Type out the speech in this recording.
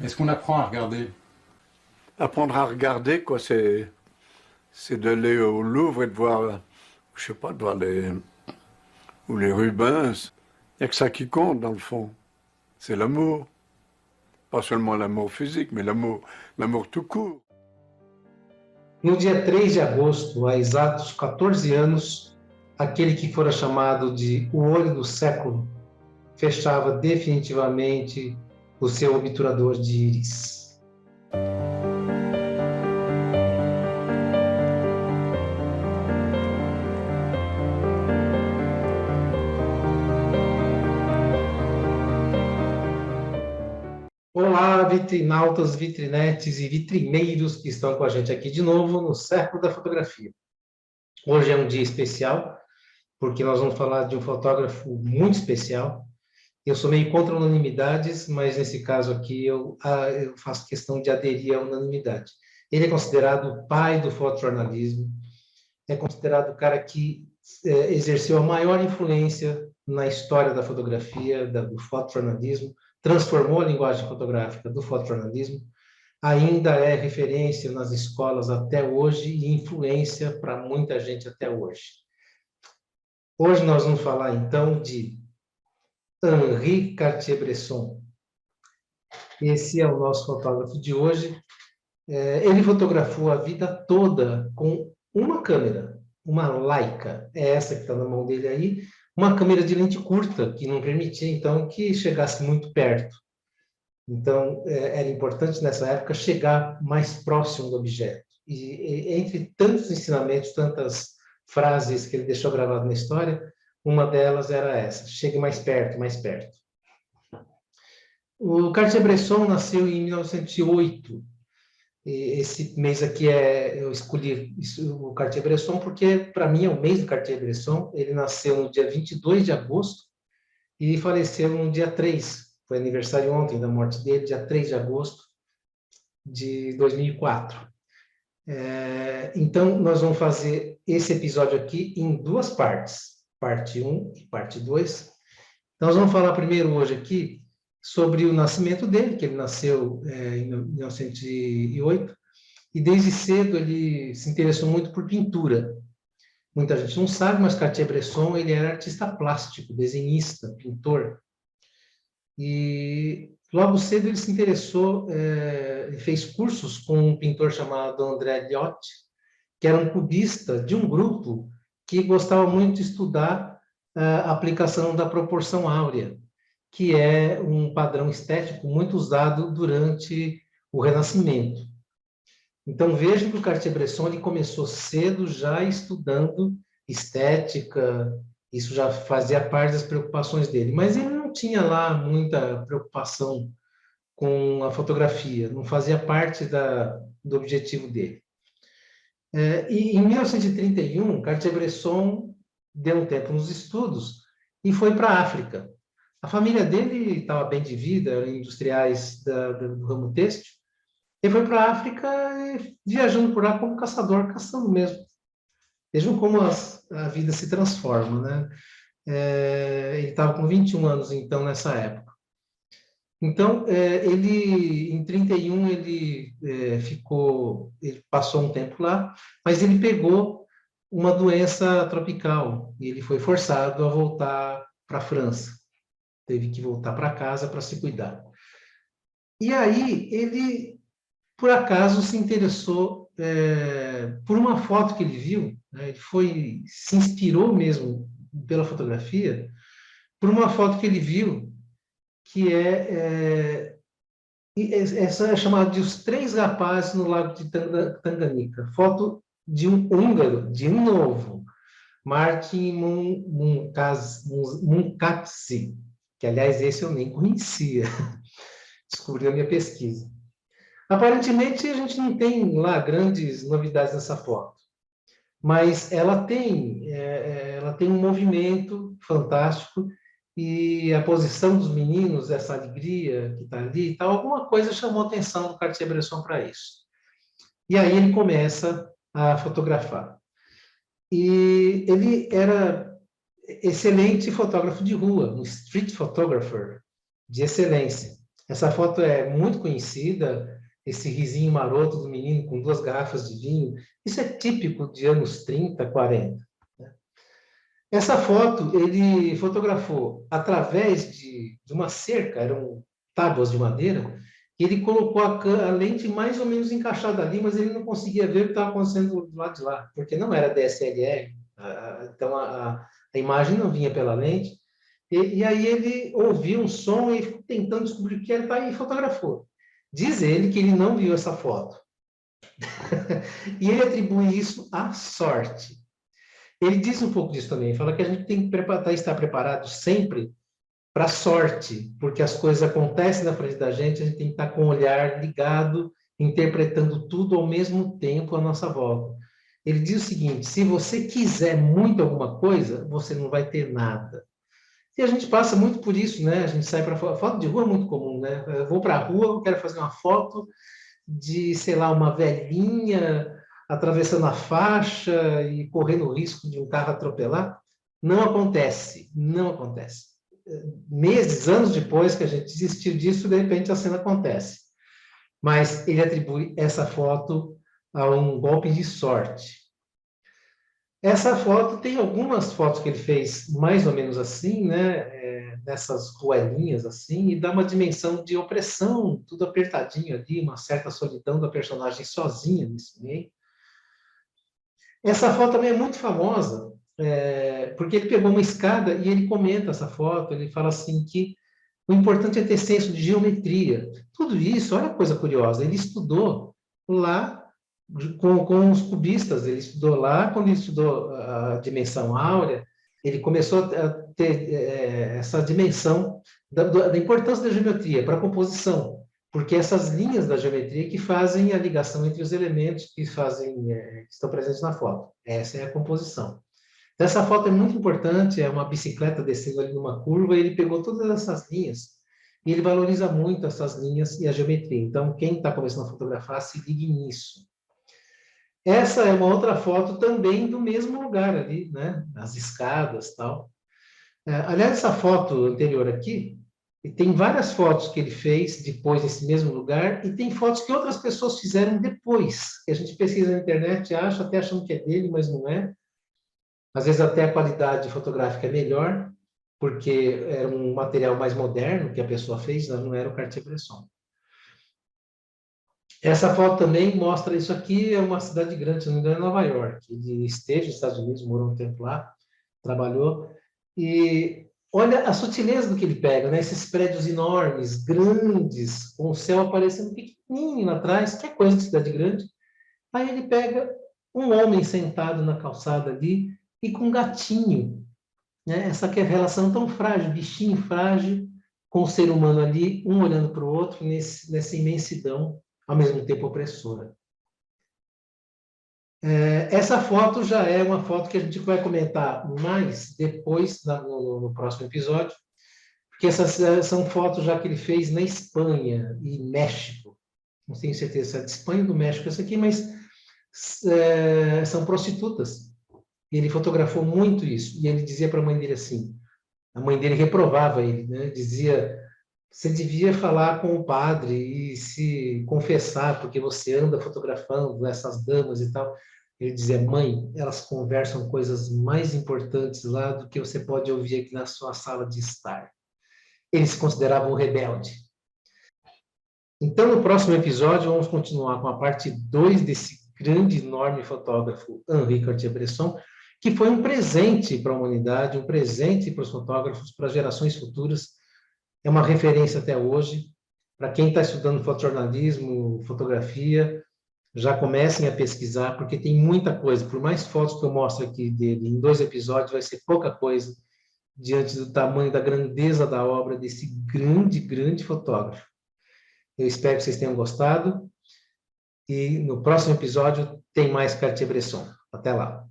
Est-ce qu'on apprend à regarder? Apprendre à regarder, quoi, c'est d'aller au Louvre et de voir, je sais pas, de voir ou les Rubens. Il n'y a que ça qui compte, dans le fond. C'est l'amour. Pas seulement l'amour physique, mais l'amour tout court. No dia 3 de agosto, há exatos 14 anos, aquele que fora chamado de o olho do século fechava definitivamente o seu obturador de íris. Olá, vitrinautas, vitrinetes e vitrineiros que estão com a gente aqui de novo no Século da Fotografia. Hoje é um dia especial, porque nós vamos falar de um fotógrafo muito especial. Eu sou meio contra unanimidades, mas nesse caso aqui eu faço questão de aderir à unanimidade. Ele é considerado o pai do fotojornalismo, é considerado o cara que exerceu a maior influência na história da fotografia, do fotojornalismo, transformou a linguagem fotográfica do fotojornalismo, ainda é referência nas escolas até hoje e influência para muita gente até hoje. Hoje nós vamos falar, então, de Henri Cartier-Bresson. Esse é o nosso fotógrafo de hoje. Ele fotografou a vida toda com uma câmera, uma Leica, é essa que está na mão dele aí, uma câmera de lente curta, que não permitia, então, que chegasse muito perto. Então, era importante, nessa época, chegar mais próximo do objeto. E entre tantos ensinamentos, tantas frases que ele deixou gravado na história, uma delas era essa: chegue mais perto, mais perto. O Cartier-Bresson nasceu em 1908. Esse mês aqui eu escolhi o Cartier-Bresson porque, para mim, é o mês do Cartier-Bresson. Ele nasceu no dia 22 de agosto e faleceu no dia 3. Foi aniversário ontem da morte dele, dia 3 de agosto de 2004. Então, nós vamos fazer esse episódio aqui em duas partes, parte 1 e parte 2. Então, nós vamos falar primeiro hoje aqui sobre o nascimento dele, que ele nasceu em 1908, e desde cedo ele se interessou muito por pintura. Muita gente não sabe, mas Cartier-Bresson ele era artista plástico, desenhista, pintor. E logo cedo ele se interessou, ele fez cursos com um pintor chamado André Liotte, que era um cubista de um grupo que gostava muito de estudar a aplicação da proporção áurea, que é um padrão estético muito usado durante o Renascimento. Então, vejam que o Cartier-Bresson ele começou cedo já estudando estética, isso já fazia parte das preocupações dele, mas ele não tinha lá muita preocupação com a fotografia, não fazia parte do objetivo dele. E em 1931, Cartier-Bresson deu um tempo nos estudos e foi para a África. A família dele estava bem de vida, eram industriais do ramo têxtil. Ele foi para a África viajando por lá como caçador, caçando mesmo. Vejam como a vida se transforma, né? Ele estava com 21 anos, então, nessa época. Então, em 31, ele passou um tempo lá, mas ele pegou uma doença tropical e ele foi forçado a voltar para a França. Teve que voltar para casa para se cuidar. E aí, ele, por acaso, se interessou por uma foto que ele viu, né? Ele se inspirou mesmo pela fotografia, por uma foto que ele viu, que essa é chamada de Os Três Rapazes no Lago de Tanganica. Foto de um húngaro, de novo, Martin Munkaczy, que, aliás, esse eu nem conhecia, descobri a minha pesquisa. Aparentemente, a gente não tem lá grandes novidades nessa foto, mas ela tem um movimento fantástico e a posição dos meninos, essa alegria que está ali e tal, alguma coisa chamou a atenção do Cartier-Bresson para isso. E aí ele começa a fotografar. E ele era excelente fotógrafo de rua, um street photographer de excelência. Essa foto é muito conhecida, esse risinho maroto do menino com 2 garrafas de vinho. Isso é típico de anos 30, 40. Né? Essa foto ele fotografou através de uma cerca, eram tábuas de madeira, e ele colocou a lente mais ou menos encaixada ali, mas ele não conseguia ver o que estava acontecendo do lado de lá, porque não era DSLR, então a imagem não vinha pela lente. E aí ele ouviu um som e ficou tentando descobrir o que era e fotografou. Diz ele que ele não viu essa foto. E ele atribui isso à sorte. Ele diz um pouco disso também, fala que a gente tem que estar preparado sempre para a sorte, porque as coisas acontecem na frente da gente, a gente tem que estar com o olhar ligado, interpretando tudo ao mesmo tempo à nossa volta. Ele diz o seguinte: se você quiser muito alguma coisa, você não vai ter nada. E a gente passa muito por isso, né? A gente sai para foto de rua é muito comum, né? Eu vou para a rua, eu quero fazer uma foto de, sei lá, uma velhinha atravessando a faixa e correndo o risco de um carro atropelar. Não acontece, não acontece. Meses, anos depois que a gente desistiu disso, de repente a cena acontece. Mas ele atribui essa foto a um golpe de sorte. Essa foto tem algumas fotos que ele fez mais ou menos assim, né? Nessas ruelinhas assim, e dá uma dimensão de opressão, tudo apertadinho ali, uma certa solidão da personagem sozinha nesse meio. Essa foto também é muito famosa, porque ele pegou uma escada e ele comenta essa foto, ele fala assim que o importante é ter senso de geometria. Tudo isso, olha que coisa curiosa, ele estudou lá com os cubistas, ele estudou lá, quando ele estudou a dimensão áurea, ele começou a ter essa dimensão da importância da geometria para a composição, porque essas linhas da geometria que fazem a ligação entre os elementos que estão presentes na foto. Essa é a composição. Então, essa foto é muito importante, é uma bicicleta descendo ali numa curva, e ele pegou todas essas linhas, e ele valoriza muito essas linhas e a geometria. Então, quem está começando a fotografar, se ligue nisso. Essa é uma outra foto também do mesmo lugar ali, né? As escadas e tal. Aliás, essa foto anterior aqui, e tem várias fotos que ele fez depois nesse mesmo lugar, e tem fotos que outras pessoas fizeram depois, que a gente pesquisa na internet, acha, até achando que é dele, mas não é. Às vezes até a qualidade fotográfica é melhor, porque era um material mais moderno que a pessoa fez, não era o Cartier-Bresson. Essa foto também mostra, isso aqui é uma cidade grande, se não me engano, é Nova York. Ele esteve nos Estados Unidos, morou um tempo lá, trabalhou, e olha a sutileza do que ele pega, né? Esses prédios enormes, grandes, com o céu aparecendo pequenininho atrás, que é coisa de cidade grande. Aí ele pega um homem sentado na calçada ali e com um gatinho, né? Essa que é a relação tão frágil, bichinho frágil, com o ser humano ali, um olhando para o outro, nessa imensidão, ao mesmo tempo opressora. Essa foto já é uma foto que a gente vai comentar mais depois, no próximo episódio, porque essas são fotos já que ele fez na Espanha e México. Não tenho certeza se é de Espanha ou do México essa aqui, mas são prostitutas. E ele fotografou muito isso. E ele dizia para a mãe dele assim, a mãe dele reprovava ele, né? Dizia, você devia falar com o padre e se confessar, porque você anda fotografando essas damas e tal. Ele dizia, mãe, elas conversam coisas mais importantes lá do que você pode ouvir aqui na sua sala de estar. Ele se considerava um rebelde. Então, no próximo episódio, vamos continuar com a parte 2 desse grande, enorme fotógrafo, Henri Cartier-Bresson, que foi um presente para a humanidade, um presente para os fotógrafos, para gerações futuras. É uma referência até hoje. Para quem está estudando fotojornalismo, fotografia, já comecem a pesquisar, porque tem muita coisa. Por mais fotos que eu mostro aqui dele, em 2 episódios vai ser pouca coisa, diante do tamanho, da grandeza da obra desse grande, grande fotógrafo. Eu espero que vocês tenham gostado. E no próximo episódio tem mais Cartier-Bresson. Até lá.